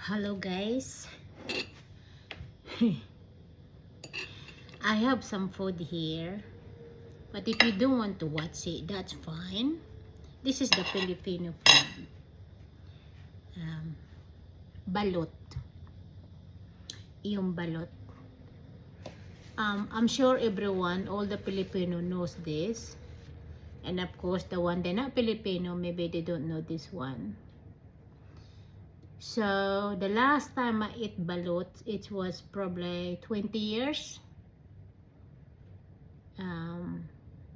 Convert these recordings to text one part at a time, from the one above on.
Hello guys. I have some food here, but if you don't want to watch it, that's fine. This is the Filipino food. Balot. Yung balot. I'm sure everyone, all the Filipino knows this. And of course, the one they're not Filipino, maybe they don't know this one. So, the last time I ate balot, it was probably 20 years.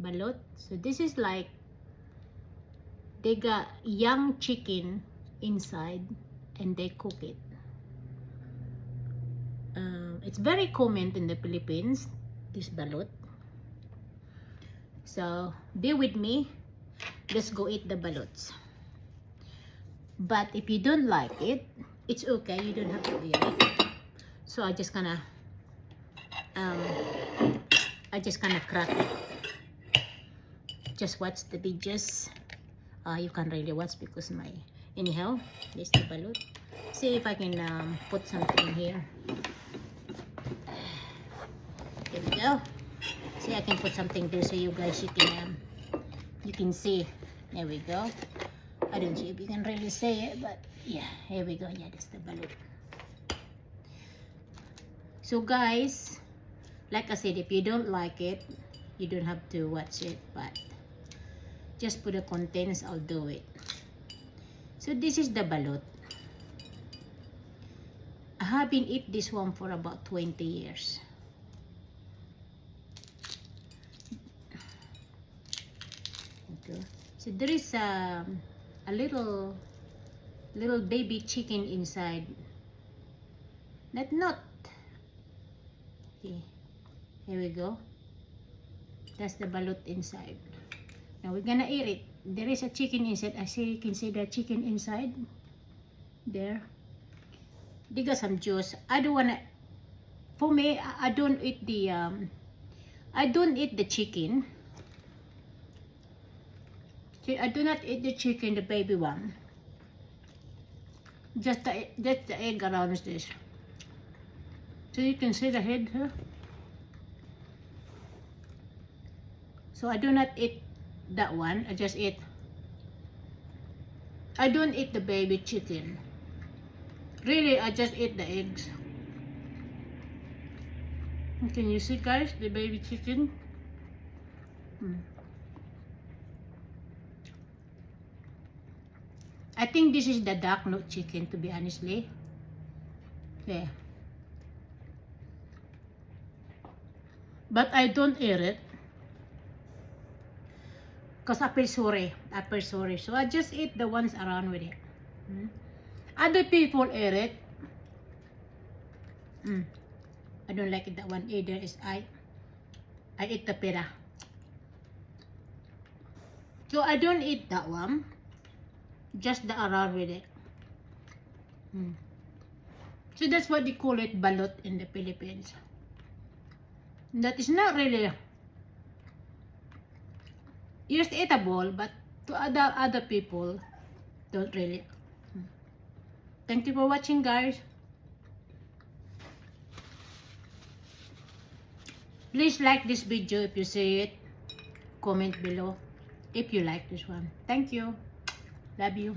Balot. So, this is like, they got young chicken inside and they cook it. It's very common in the Philippines, this balot. So, be with me. Let's go eat the balots. But if you don't like it, it's okay. You don't have to eat it. So I just gonna crack it. Just watch the videos. You can't really watch because anyhow, this is the balut. See if I can put something here. There we go. See, I can put something there so you guys you can see. There we go. I don't see if you can really see it, but yeah, here we go. Yeah, that's the balut. So guys, like I said, if you don't like it, you don't have to watch it, but just put the contents, I'll do it. So this is the balut. I haven't eaten this one for about 20 years. Okay. So there is a little baby chicken inside. Not. Okay. Here we go. That's the balut inside. Now we're gonna eat it. There is a chicken inside. I see you can see the chicken inside. There. They got some juice. I don't wanna. For me, I don't eat the chicken. See, I do not eat the chicken, the baby one. Just the egg around this. So you can see the head here. So I do not eat that one. I just eat. I don't eat the baby chicken. Really, I just eat the eggs. Can you see, guys, the baby chicken? I think this is the dark note chicken, to be honestly. Yeah. But I don't eat it. Because I feel sorry. So I just eat the ones around with it. Other people eat it. I don't like it, that one either. I eat the pera. So I don't eat that one. Just the around with it. So that's what they call it, balot in the Philippines. That is not really just eatable, but to other people don't really. Thank you for watching, guys. Please like this video if you see it. Comment below if you like this one. Thank you. Love you.